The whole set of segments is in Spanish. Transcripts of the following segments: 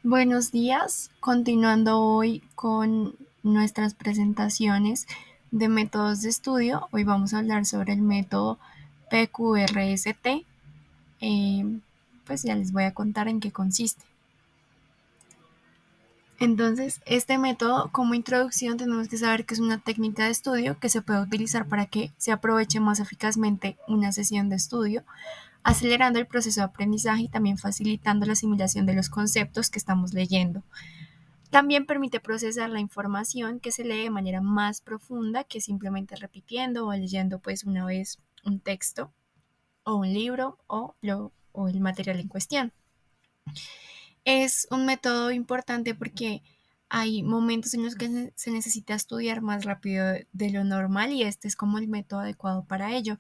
Buenos días, continuando hoy con nuestras presentaciones de métodos de estudio. Hoy vamos a hablar sobre el método PQRST. Pues ya les voy a contar en qué consiste. Entonces, este método, como introducción, tenemos que saber que es una técnica de estudio que se puede utilizar para que se aproveche más eficazmente una sesión de estudio, acelerando el proceso de aprendizaje y también facilitando la asimilación de los conceptos que estamos leyendo. También permite procesar la información que se lee de manera más profunda que simplemente repitiendo o leyendo pues una vez un texto o un libro o el material en cuestión. Es un método importante porque hay momentos en los que se necesita estudiar más rápido de lo normal y este es como el método adecuado para ello.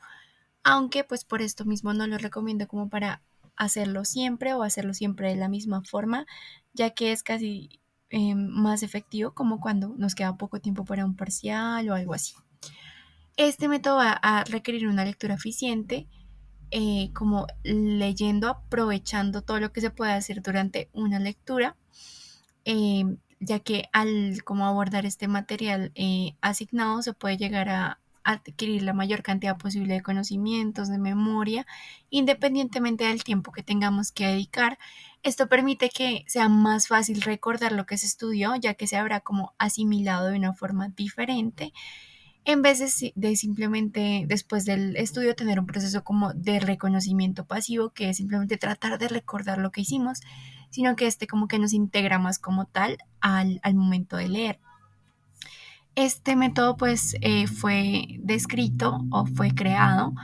Aunque pues por esto mismo no lo recomiendo como para hacerlo siempre o hacerlo siempre de la misma forma, ya que es casi más efectivo como cuando nos queda poco tiempo para un parcial o algo así. Este método va a requerir una lectura eficiente, como leyendo, aprovechando todo lo que se puede hacer durante una lectura, ya que al como abordar este material asignado se puede llegar a adquirir la mayor cantidad posible de conocimientos, de memoria, independientemente del tiempo que tengamos que dedicar. Esto permite que sea más fácil recordar lo que se estudió, ya que se habrá como asimilado de una forma diferente en vez de simplemente después del estudio tener un proceso como de reconocimiento pasivo, que es simplemente tratar de recordar lo que hicimos, sino que este como que nos integra más como tal al momento de leer. Este método pues fue descrito o fue creado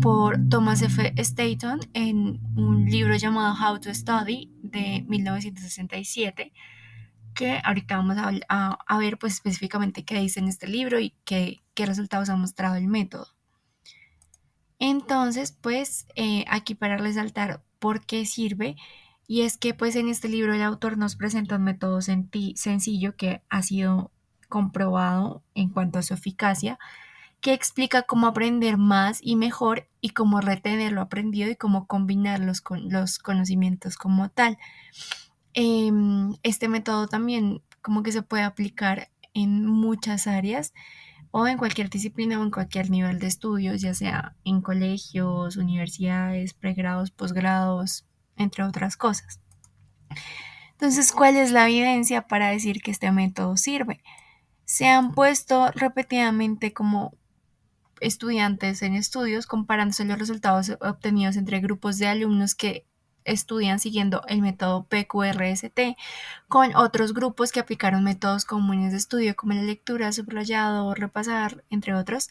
por Thomas F. Staton en un libro llamado How to Study de 1967, que ahorita vamos a ver pues específicamente qué dice en este libro y qué resultados ha mostrado el método. Entonces, pues aquí para resaltar por qué sirve, y es que pues en este libro el autor nos presenta un método sencillo que ha sido comprobado en cuanto a su eficacia, que explica cómo aprender más y mejor y cómo retener lo aprendido y cómo combinarlos con los conocimientos como tal. Este método también como que se puede aplicar en muchas áreas o en cualquier disciplina o en cualquier nivel de estudios, ya sea en colegios, universidades, pregrados, posgrados, entre otras cosas. Entonces, ¿cuál es la evidencia para decir que este método sirve? Se han puesto repetidamente como estudiantes en estudios comparándose los resultados obtenidos entre grupos de alumnos que estudian siguiendo el método PQRST con otros grupos que aplicaron métodos comunes de estudio como la lectura, subrayado, repasar, entre otros.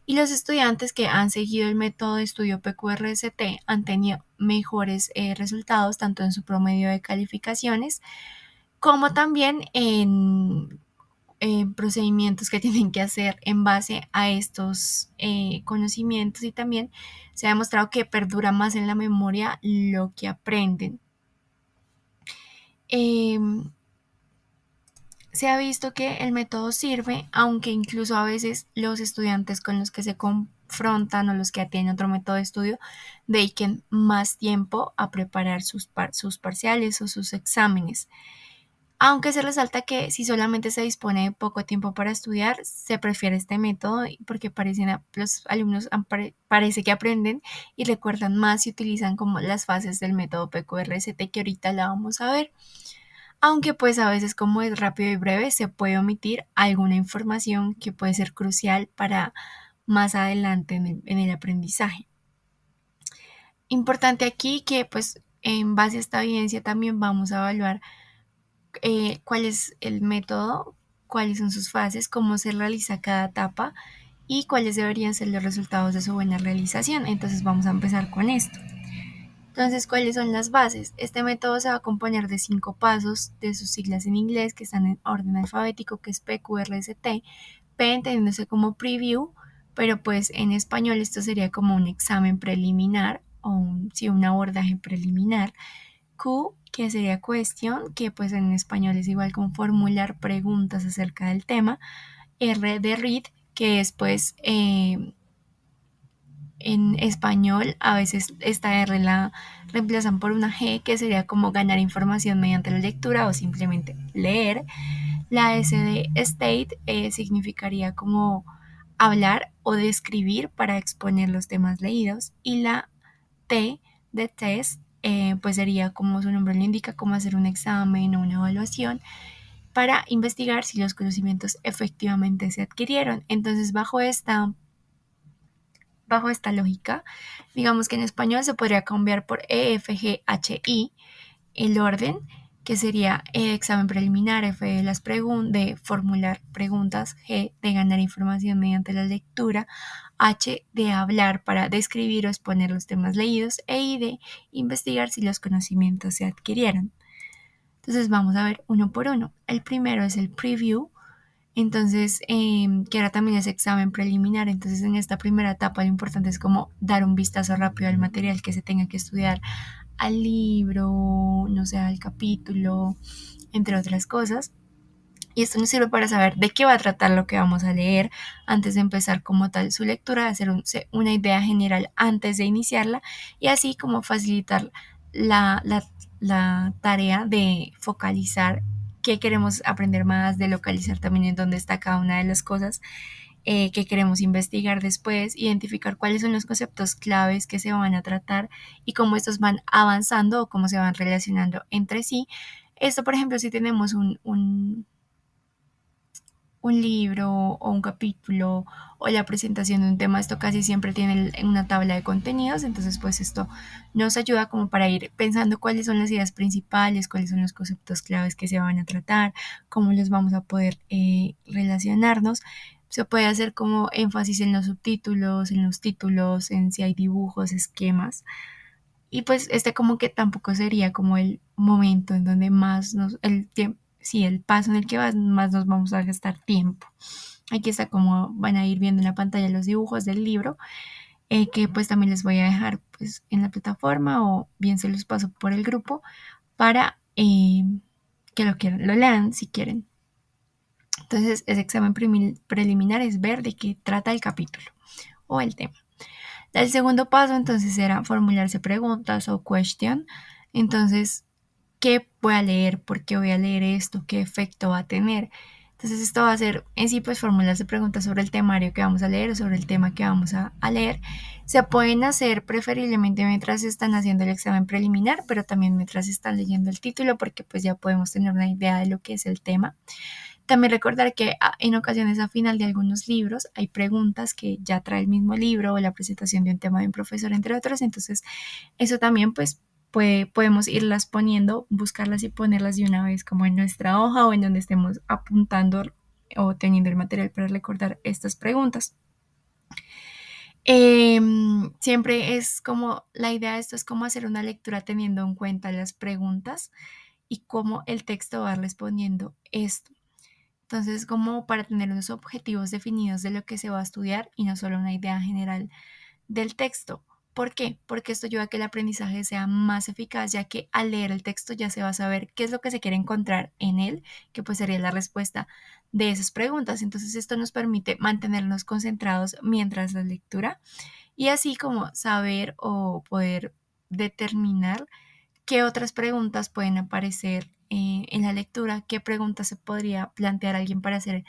Y los estudiantes que han seguido el método de estudio PQRST han tenido mejores resultados tanto en su promedio de calificaciones como también en procedimientos que tienen que hacer en base a estos conocimientos, y también se ha demostrado que perdura más en la memoria lo que aprenden. Eh, Se ha visto que el método sirve, aunque incluso a veces los estudiantes con los que se confrontan o los que tienen otro método de estudio dediquen más tiempo a preparar sus parciales o sus exámenes. Aunque se resalta que si solamente se dispone de poco tiempo para estudiar, se prefiere este método porque los alumnos parece que aprenden y recuerdan más y utilizan como las fases del método PQRST, que ahorita la vamos a ver. Aunque pues a veces como es rápido y breve se puede omitir alguna información que puede ser crucial para más adelante en el aprendizaje. Importante aquí que pues en base a esta evidencia también vamos a evaluar cuál es el método, cuáles son sus fases, cómo se realiza cada etapa y cuáles deberían ser los resultados de su buena realización. Entonces vamos a empezar con esto. Entonces, ¿cuáles son las bases? Este método se va a componer de 5 pasos de sus siglas en inglés que están en orden alfabético, que es PQRST, P entendiéndose como preview, pero pues en español esto sería como un examen preliminar o un abordaje preliminar. Q, que sería question, que pues en español es igual como formular preguntas acerca del tema. R de read, que es pues en español a veces esta R la reemplazan por una G, que sería como ganar información mediante la lectura o simplemente leer. La S de state significaría como hablar o describir para exponer los temas leídos. Y la T de test pues sería, como su nombre lo indica, como hacer un examen o una evaluación para investigar si los conocimientos efectivamente se adquirieron. Entonces, bajo esta lógica, digamos que en español se podría cambiar por EFGHI el orden, que sería examen preliminar, F de formular preguntas, G de ganar información mediante la lectura, H de hablar para describir o exponer los temas leídos, e I de investigar si los conocimientos se adquirieron. Entonces vamos a ver uno por uno. El primero es el preview, entonces, que era también ese examen preliminar. Entonces, en esta primera etapa lo importante es como dar un vistazo rápido al material que se tenga que estudiar, al libro, no sé, al capítulo, entre otras cosas. Y esto nos sirve para saber de qué va a tratar lo que vamos a leer antes de empezar como tal su lectura, hacer una idea general antes de iniciarla y así como facilitar la, la, la tarea de focalizar qué queremos aprender más, de localizar también en dónde está cada una de las cosas que queremos investigar después, identificar cuáles son los conceptos claves que se van a tratar y cómo estos van avanzando o cómo se van relacionando entre sí. Esto, por ejemplo, si tenemos un libro o un capítulo o la presentación de un tema, esto casi siempre tiene una tabla de contenidos, entonces pues esto nos ayuda como para ir pensando cuáles son las ideas principales, cuáles son los conceptos claves que se van a tratar, cómo los vamos a poder relacionarnos. Se puede hacer como énfasis en los subtítulos, en los títulos, en si hay dibujos, esquemas. Y pues este como que tampoco sería como el momento en donde más el tiempo, sí, el paso en el que más nos vamos a gastar tiempo. Aquí está como van a ir viendo en la pantalla los dibujos del libro, que pues también les voy a dejar pues en la plataforma o bien se los paso por el grupo para que lo lean si quieren. Entonces, ese examen preliminar es ver de qué trata el capítulo o el tema. El segundo paso entonces era formularse preguntas o question. Entonces, ¿qué voy a leer? ¿Por qué voy a leer esto? ¿Qué efecto va a tener? Entonces, esto va a ser en sí pues formularse preguntas sobre el temario que vamos a leer o sobre el tema que vamos a leer. Se pueden hacer preferiblemente mientras están haciendo el examen preliminar, pero también mientras están leyendo el título, porque pues ya podemos tener una idea de lo que es el tema. También recordar que en ocasiones a final de algunos libros hay preguntas que ya trae el mismo libro o la presentación de un tema de un profesor, entre otros. Entonces, eso también pues podemos irlas poniendo, buscarlas y ponerlas de una vez como en nuestra hoja o en donde estemos apuntando o teniendo el material para recordar estas preguntas. Siempre es como, la idea de esto es como hacer una lectura teniendo en cuenta las preguntas y cómo el texto va respondiendo esto. Entonces, como para tener unos objetivos definidos de lo que se va a estudiar y no solo una idea general del texto. ¿Por qué? Porque esto ayuda a que el aprendizaje sea más eficaz, ya que al leer el texto ya se va a saber qué es lo que se quiere encontrar en él, que pues sería la respuesta de esas preguntas. Entonces, esto nos permite mantenernos concentrados mientras la lectura y así como saber o poder determinar qué otras preguntas pueden aparecer en la lectura, qué preguntas se podría plantear alguien para hacer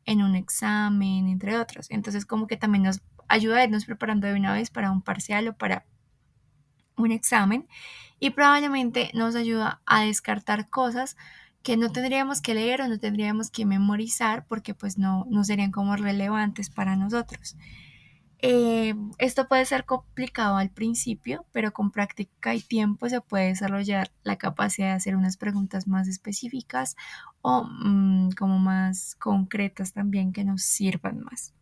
en un examen, entre otros. Entonces, como que también nos ayuda a irnos preparando de una vez para un parcial o para un examen y probablemente nos ayuda a descartar cosas que no tendríamos que leer o no tendríamos que memorizar porque pues no serían como relevantes para nosotros. Esto puede ser complicado al principio, pero con práctica y tiempo se puede desarrollar la capacidad de hacer unas preguntas más específicas o como más concretas también que nos sirvan más.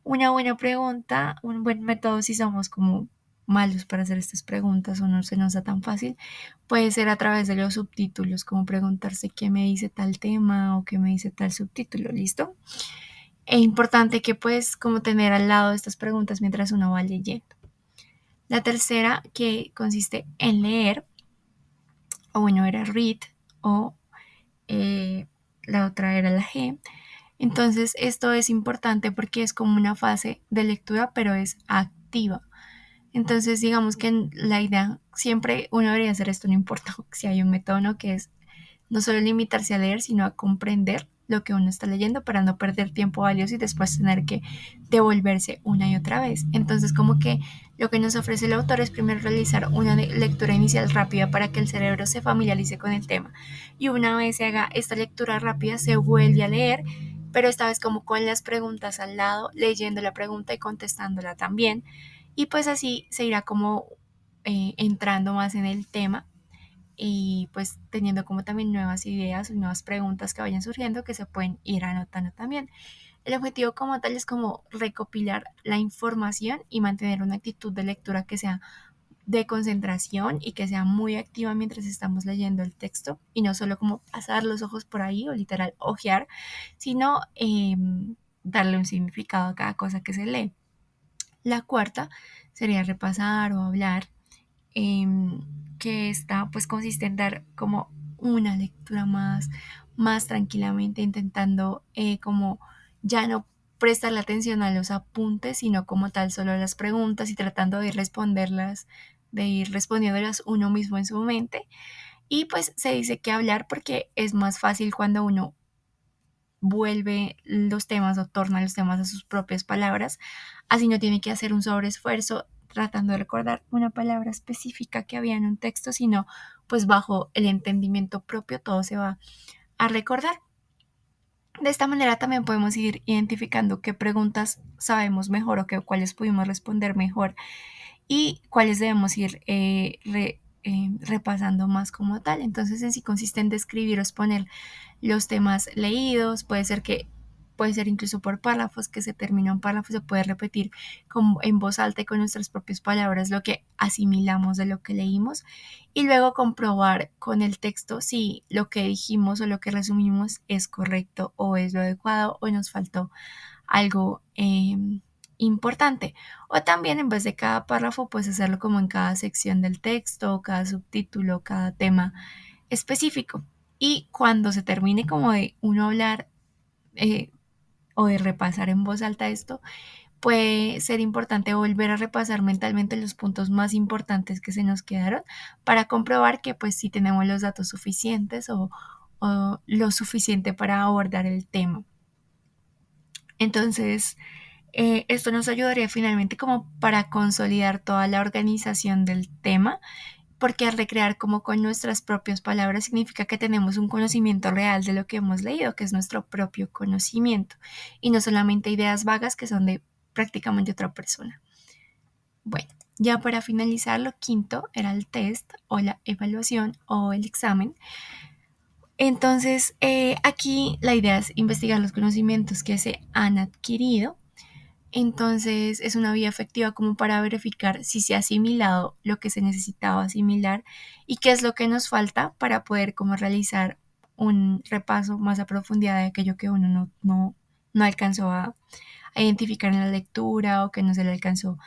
Una buena pregunta, un buen método si somos como malos para hacer estas preguntas o no se nos da tan fácil, puede ser a través de los subtítulos, como preguntarse qué me dice tal tema o qué me dice tal subtítulo, ¿listo? Es importante que pues como tener al lado estas preguntas mientras uno va leyendo. La tercera, que consiste en leer, o bueno, era read, o eh, la otra era la G. Entonces esto es importante porque es como una fase de lectura, pero es activa. Entonces, digamos que la idea siempre uno debería hacer esto, no importa si hay un método o no, que es no solo limitarse a leer, sino a comprender lo que uno está leyendo para no perder tiempo valioso y después tener que devolverse una y otra vez. Entonces, como que lo que nos ofrece el autor es primero realizar una lectura inicial rápida para que el cerebro se familiarice con el tema. Y una vez se haga esta lectura rápida, se vuelve a leer, pero esta vez como con las preguntas al lado, leyendo la pregunta y contestándola también. Y pues así se irá como entrando más en el tema y pues teniendo como también nuevas ideas o nuevas preguntas que vayan surgiendo que se pueden ir anotando también. El objetivo como tal es como recopilar la información y mantener una actitud de lectura que sea de concentración y que sea muy activa mientras estamos leyendo el texto y no solo como pasar los ojos por ahí o literal ojear, sino darle un significado a cada cosa que se lee. La cuarta sería repasar o hablar, em, que esta pues consiste en dar como una lectura más tranquilamente, intentando como ya no prestarle atención a los apuntes, sino como tal solo a las preguntas y tratando de responderlas, de ir respondiéndolas uno mismo en su mente. Y pues se dice que hablar porque es más fácil cuando uno vuelve los temas o torna los temas a sus propias palabras, así no tiene que hacer un sobreesfuerzo tratando de recordar una palabra específica que había en un texto, sino pues bajo el entendimiento propio todo se va a recordar. De esta manera también podemos ir identificando qué preguntas sabemos mejor o cuáles pudimos responder mejor y cuáles debemos ir repasando más como tal. Entonces en sí consiste en describir o exponer los temas leídos, puede ser incluso por párrafos, que se termina un párrafo, se puede repetir como en voz alta y con nuestras propias palabras lo que asimilamos de lo que leímos y luego comprobar con el texto si lo que dijimos o lo que resumimos es correcto o es lo adecuado o nos faltó algo importante. O también en vez de cada párrafo, pues hacerlo como en cada sección del texto, cada subtítulo, cada tema específico. Y cuando se termine como de uno hablar eh, o de repasar en voz alta esto, puede ser importante volver a repasar mentalmente los puntos más importantes que se nos quedaron para comprobar que pues sí tenemos los datos suficientes o lo suficiente para abordar el tema. Entonces, esto nos ayudaría finalmente como para consolidar toda la organización del tema, porque al recrear como con nuestras propias palabras significa que tenemos un conocimiento real de lo que hemos leído, que es nuestro propio conocimiento, y no solamente ideas vagas que son de prácticamente otra persona. Bueno, ya para finalizar, lo quinto era el test o la evaluación o el examen. Entonces, aquí la idea es investigar los conocimientos que se han adquirido. Entonces es una vía efectiva como para verificar si se ha asimilado lo que se necesitaba asimilar y qué es lo que nos falta para poder como realizar un repaso más a profundidad de aquello que uno no alcanzó a identificar en la lectura o que no se le alcanzó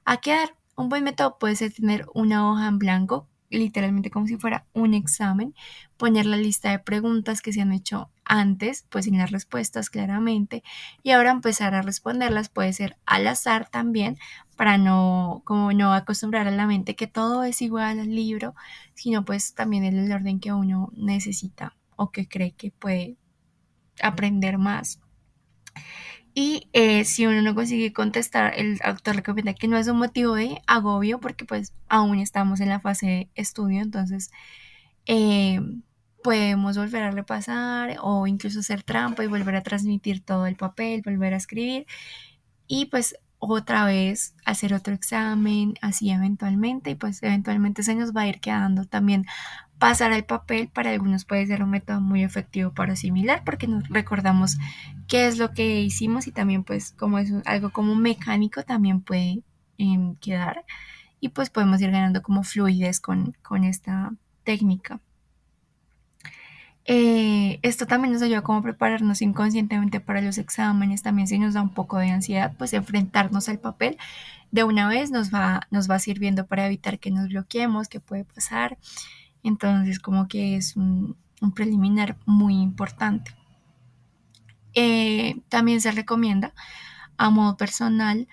a quedar. Un buen método puede ser tener una hoja en blanco, literalmente como si fuera un examen, poner la lista de preguntas que se han hecho antes, pues sin las respuestas claramente, y ahora empezar a responderlas, puede ser al azar también, para no, como no acostumbrar a la mente que todo es igual al libro, sino pues también en el orden que uno necesita o que cree que puede aprender más. Y si uno no consigue contestar, el autor recomienda que no es un motivo de agobio porque pues aún estamos en la fase de estudio, entonces eh, podemos volver a repasar o incluso hacer trampa y volver a transmitir todo el papel, volver a escribir y pues otra vez hacer otro examen, así eventualmente, y pues eventualmente se nos va a ir quedando también pasar al papel. Para algunos puede ser un método muy efectivo para asimilar porque nos recordamos qué es lo que hicimos y también pues como es algo como mecánico también puede quedar y pues podemos ir ganando como fluidez con esta técnica. Esto también nos ayuda como a prepararnos inconscientemente para los exámenes, también si nos da un poco de ansiedad, pues enfrentarnos al papel de una vez nos va sirviendo para evitar que nos bloqueemos, que puede pasar. Entonces como que es un preliminar muy importante. También se recomienda a modo personal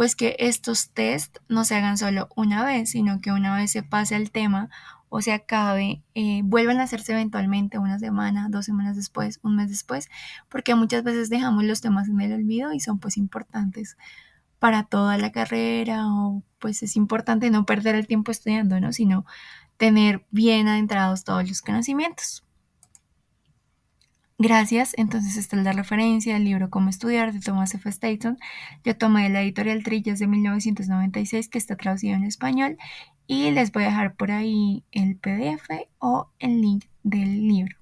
pues que estos test no se hagan solo una vez, sino que una vez se pase el tema o se acabe, vuelvan a hacerse eventualmente una semana, 2 semanas después, un mes después, porque muchas veces dejamos los temas en el olvido y son pues importantes para toda la carrera o pues es importante no perder el tiempo estudiando, ¿no? Sino tener bien adentrados todos los conocimientos. Gracias, entonces esta es la referencia del libro Cómo estudiar de Thomas F. Staton. Yo tomé de la editorial Trillas de 1996 que está traducido en español y les voy a dejar por ahí el PDF o el link del libro.